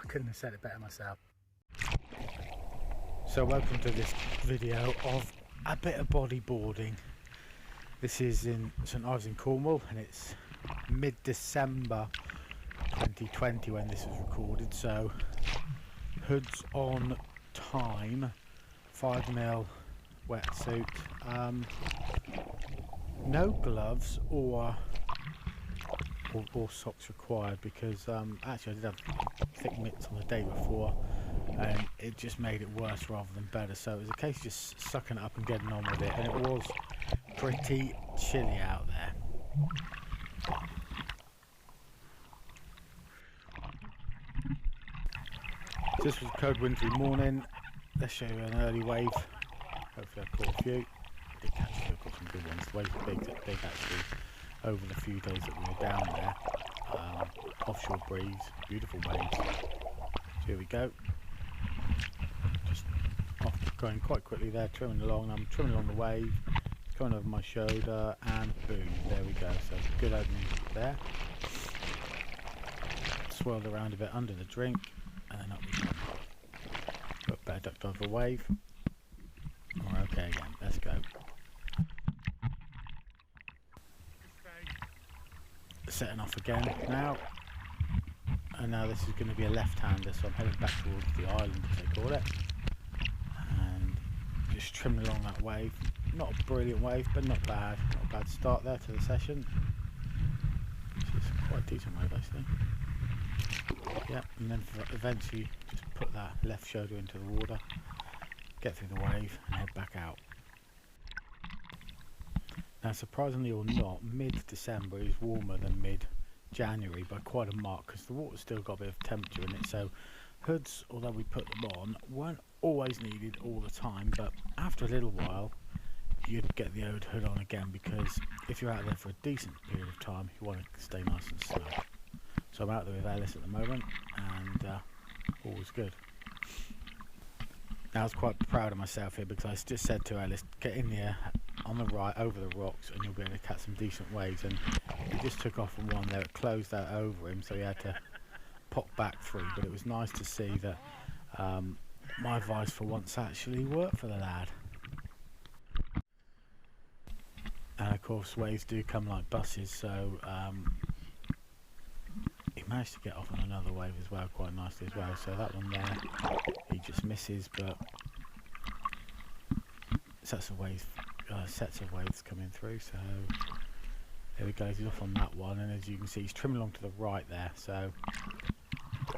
Couldn't have said it better myself. So welcome to this video of a bit of bodyboarding. This is in St Ives in Cornwall and it's mid-December 2020 when this was recorded, so hoods on time, 5mm wetsuit, no gloves or socks required because actually I did have thick mitts on the day before and it just made it worse rather than better, so it was a case of just sucking it up and getting on with it, and it was pretty chilly out there. This was a cold wintry morning. Let's show you an early wave. Hopefully I caught a few. I did catch a few, caught some good ones. The waves were big actually over the few days that we were down there. Offshore breeze, beautiful waves. So here we go. Just off, going quite quickly there, trimming along. I'm trimming along the wave, coming over my shoulder, and boom, there we go. So good opening there. Swirled around a bit under the drink, and then up we go. Got better duck dive a wave. We're okay again. Let's go. Setting off again now, and now this is going to be a left-hander, so I'm heading back towards the island as they call it, and just trimming along that wave. Not a brilliant wave, but not bad. Not a bad start there to the session. It's quite a decent wave actually. Yeah, and then eventually just put that left shoulder into the water, get through the wave, and head back out. Now, surprisingly or not, mid-December is warmer than mid-January by quite a mark because the water's still got a bit of temperature in it, so hoods, although we put them on, weren't always needed all the time, but after a little while you'd get the old hood on again because if you're out there for a decent period of time you want to stay nice and snug. So I'm out there with Ellis at the moment and all was good. Now I was quite proud of myself here because I just said to Ellis, get in there on the right over the rocks and you'll be able to catch some decent waves, and he just took off on one there. It closed out over him, so he had to pop back through, but it was nice to see that my advice for once actually worked for the lad. And of course waves do come like buses, so he managed to get off on another wave as well quite nicely as well, so that one there he just misses, but sets of waves coming through, so there we go. He's off on that one, and as you can see he's trimming along to the right there, so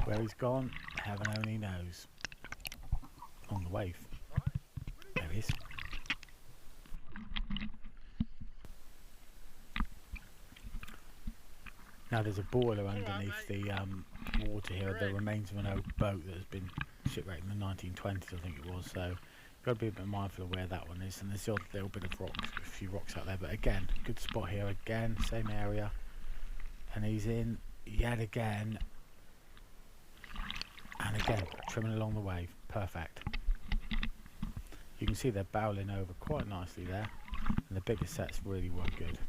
where he's gone heaven only knows. On the wave, there he is. Now there's a boiler underneath the water here, the remains of an old boat that has been shipwrecked in the 1920s I think it was, so got to be a bit mindful of where that one is, and there's a little bit of rocks, a few rocks out there, but again, good spot here again, same area, and he's in yet again, and again, trimming along the wave, perfect. You can see they're bowling over quite nicely there, and the bigger sets really were good.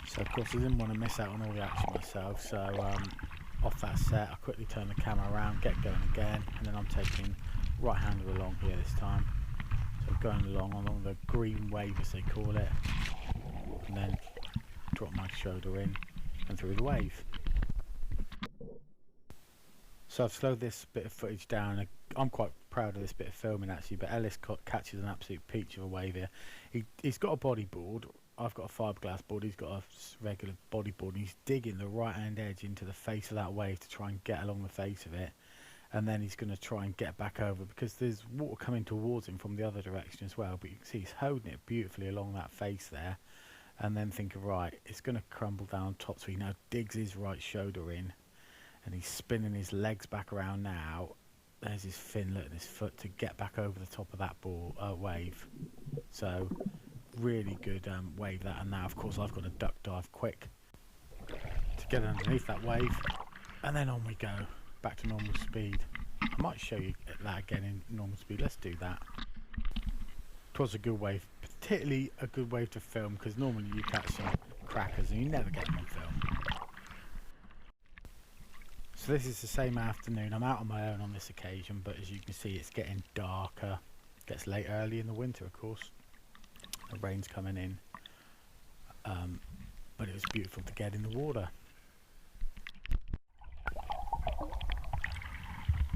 So of course I didn't want to miss out on all the action myself, so off that set I quickly turn the camera around, get going again, and then I'm taking right-hander along here this time. So going along the green wave as they call it, and then drop my shoulder in and through the wave. So I've slowed this bit of footage down. I'm quite proud of this bit of filming actually, but Ellis catches an absolute peach of a wave here. He's got a bodyboard, I've got a fiberglass board, he's got a regular bodyboard, and he's digging the right hand edge into the face of that wave to try and get along the face of it, and then he's going to try and get back over because there's water coming towards him from the other direction as well, but you can see he's holding it beautifully along that face there, and then thinking right, it's going to crumble down top, so he now digs his right shoulder in and he's spinning his legs back around now. There's his fin and his foot to get back over the top of that wave. So really good wave that, and now of course I've got to duck dive quick to get underneath that wave and then on we go, back to normal speed. I might show you that again in normal speed. Let's do that. It was a good wave, particularly a good wave to film, because normally you catch some crackers and you never get them on film. So this is the same afternoon. I'm out on my own on this occasion, but as you can see it's getting darker. It gets late early in the winter, of course. The rain's coming in, but it was beautiful to get in the water.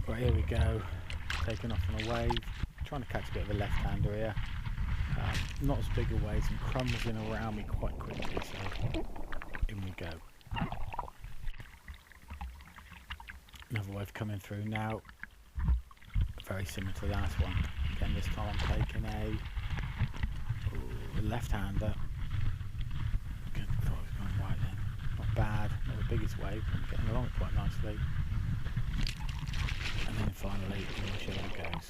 Right, here we go, taking off on a wave, trying to catch a bit of a left-hander here. Not as big a wave, and crumbles in around me quite quickly, so in we go. Another wave coming through now, very similar to the last one. Again, this time I'm taking a left-hander. Good, thought it was going right then. Not bad, not the biggest wave, but getting along quite nicely. And then finally, the show goes.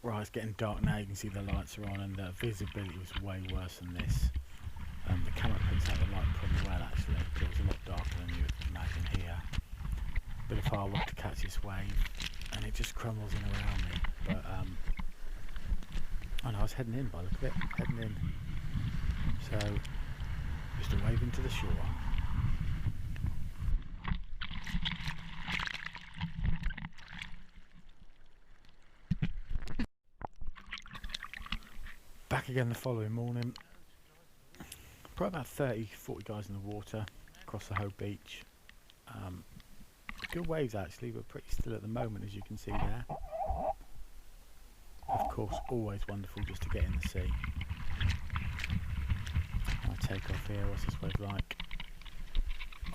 Right, it's getting dark now. You can see the lights are on, and the visibility was way worse than this. The camera picks out the light pretty well actually. It was a lot darker than you would imagine here. Bit of hard work to catch this wave, and it just crumbles in around me. But oh no, I was heading in by the look of it, heading in. So just a wave into the shore. Back again the following morning. Probably about 30-40 guys in the water across the whole beach. Good waves actually, but pretty still at the moment, as you can see there. Of course, always wonderful just to get in the sea. I'll take off here. What's this wave like?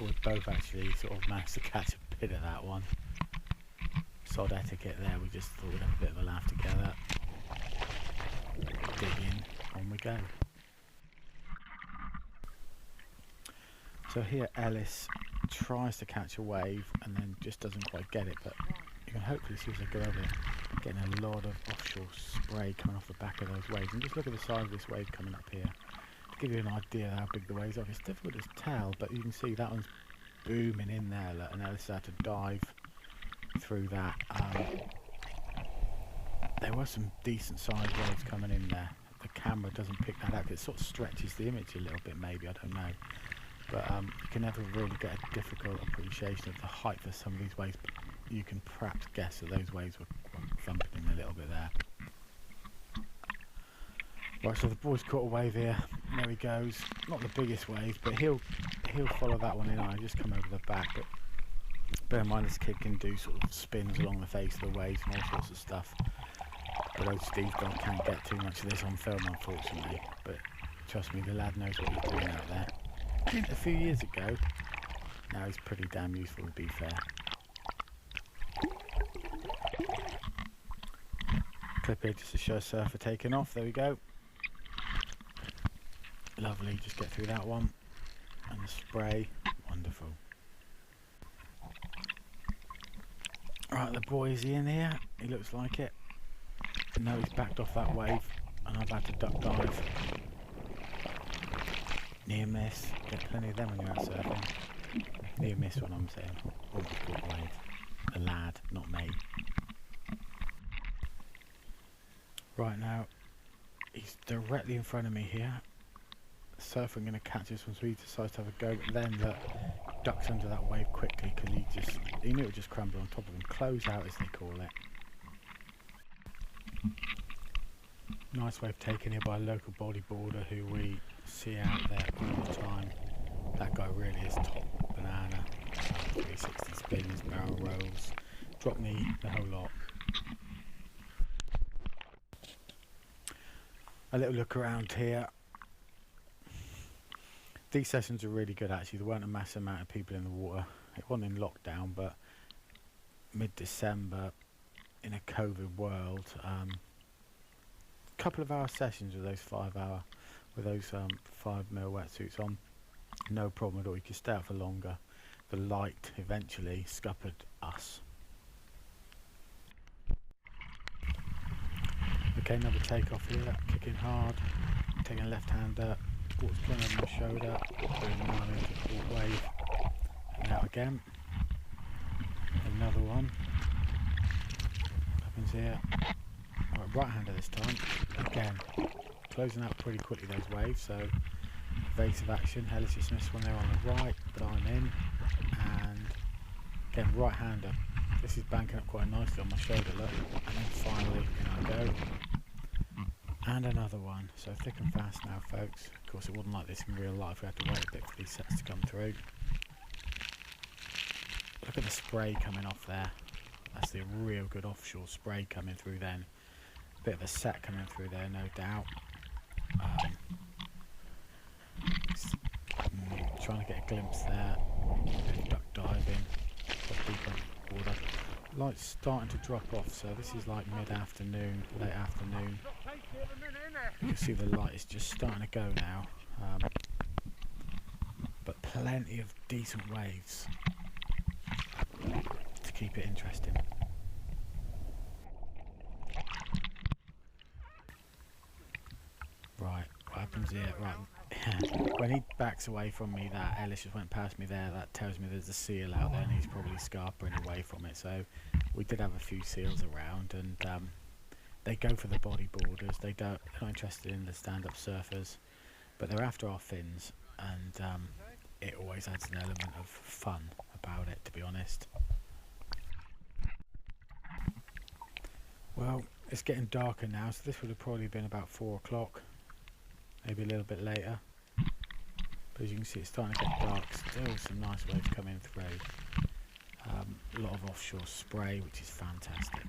We both actually sort of managed to catch a bit of that one. Sod etiquette there. We just thought we'd have a bit of a laugh together. Dig in, on we go. So here Ellis tries to catch a wave and then just doesn't quite get it, but you can hopefully see as I go over it, getting a lot of offshore spray coming off the back of those waves. And just look at the size of this wave coming up here to give you an idea of how big the waves are. It's difficult to tell, but you can see that one's booming in there, and Ellis had to dive through that. There were some decent sized waves coming in there. The camera doesn't pick that up. It sort of stretches the image a little bit, maybe, I don't know. But you can never really get a difficult appreciation of the height of some of these waves, but you can perhaps guess that those waves were thumping in a little bit there. Right, so the boy's caught a wave here. There he goes. Not the biggest wave, but he'll follow that one in. I just come over the back, but bear in mind this kid can do sort of spins along the face of the waves and all sorts of stuff. But old Steve God can't get too much of this on film, unfortunately. But trust me, the lad knows what he's doing out there. A few years ago, now he's pretty damn useful to be fair. Clip here just to show a surfer taking off. There we go. Lovely, just get through that one. And the spray, wonderful. Right, the boy, is he in here? He looks like it. No, he's backed off that wave, and I've had to duck dive. Near miss. Get plenty of them when you're out surfing. Near miss, what I'm saying. Always good wave. The lad, not me. Right now, he's directly in front of me here. The surfer going to catch this one, so he decides to have a go, but then ducks under that wave quickly because he knew it would just crumble on top of him. Close out, as they call it. Nice wave taken here by a local bodyboarder who we see out there all the time. That guy really is top banana. 360 spins, barrel rolls, drop knee, the whole lot. A little look around here. These sessions are really good actually. There weren't a massive amount of people in the water. It wasn't in lockdown, but mid-December in a COVID world, couple of hour sessions with those 5 hour, with those 5mm wetsuits on, no problem at all. You could stay out for longer. The light eventually scuppered us. Okay, another takeoff here, kicking hard, taking a left hander, water's coming over my shoulder, boom again. Another one. What happens here? Right, right-hander this time. Again, closing out pretty quickly those waves, so evasive action. Ellis just missed one there on the right, but I'm in. And again, right-hander. This is banking up quite nicely on my shoulder, look. And then finally, in I go. And another one. So thick and fast now, folks. Of course, it wasn't like this in real life. We had to wait a bit for these sets to come through. Look at the spray coming off there. That's the real good offshore spray coming through then. Bit of a set coming through there, no doubt. Trying to get a glimpse there. Bit of duck diving. Got deep water. Light's starting to drop off, so this is like mid-afternoon, late afternoon. You can see the light is just starting to go now. But plenty of decent waves to keep it interesting. Right, what happens here? Right, when he backs away from me, that Ellis just went past me there, that tells me there's a seal out there and he's probably scarpering away from it. So we did have a few seals around, and they go for the bodyboarders. They're not interested in the stand-up surfers, but they're after our fins, and it always adds an element of fun about it, to be honest. Well, it's getting darker now, so this would have probably been about 4 o'clock, maybe a little bit later. But as you can see, it's starting to get dark. Still some nice waves coming through. A lot of offshore spray, which is fantastic.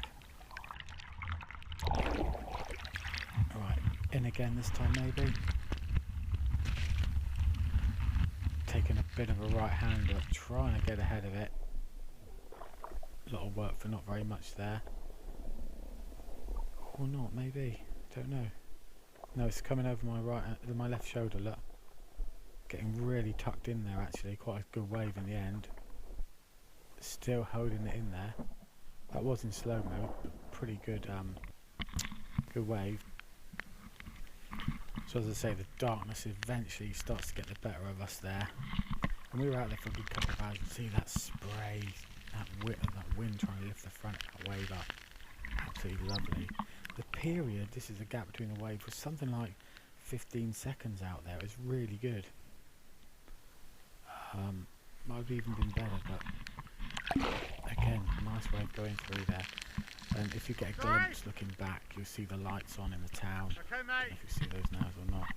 Alright, in again this time maybe. Taking a bit of a right-hander, trying to get ahead of it. A lot of work for not very much there. Or not, maybe. Don't know. No, it's coming over my left shoulder, look. Getting really tucked in there actually, quite a good wave in the end. Still holding it in there. That was in slow-mo, but pretty good good wave. So as I say, the darkness eventually starts to get the better of us there. And we were out there for a good couple of hours. You see that spray, that wind trying to lift the front of that wave up. Absolutely lovely. The period, this is the gap between the waves, was something like 15 seconds out there. It was really good. Might have even been better, but again, nice wave going through there. And if you get a glimpse looking back, you'll see the lights on in the town. I don't know if you see those now or not.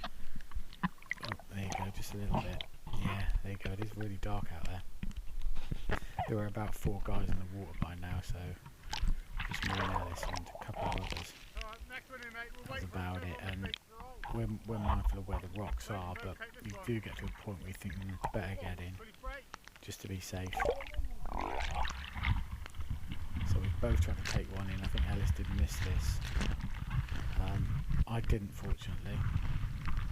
Oh, there you go, just a little bit. Yeah, there you go, it is really dark out there. There were about 4 guys in the water by now, so just me and Alice and a couple of others. That's about it, and we're mindful of where the rocks are, but you do get to a point where you think, better get in, just to be safe. So we both tried to take one in. I think Alice did miss this. I didn't, fortunately.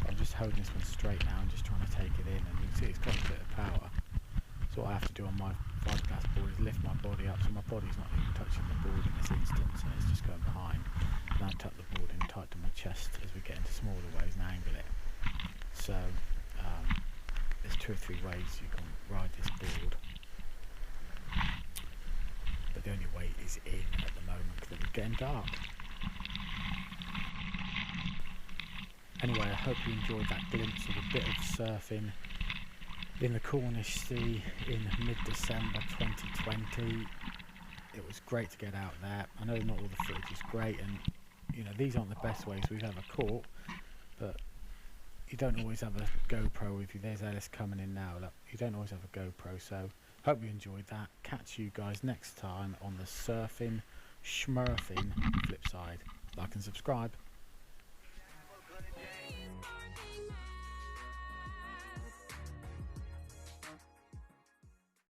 I'm just holding this one straight now and just trying to take it in, and you can see it's got a bit of power. So what I have to do on my fiberglass board is lift my body up, so my body's not even touching the board in this instance, and it's just going behind. And I tuck the board in tight to my chest as we get into smaller waves and angle it. So there's 2 or 3 ways you can ride this board, but the only way is in at the moment because it's getting dark. Anyway, I hope you enjoyed that glimpse of a bit of surfing in the Cornish Sea in mid-December 2020. It was great to get out there. I know not all the footage is great, and you know, these aren't the best waves we've ever caught, but you don't always have a GoPro with you. There's Ellis coming in now. Look, you don't always have a GoPro, so hope you enjoyed that. Catch you guys next time on the surfing, schmurfing flip side. Like and subscribe.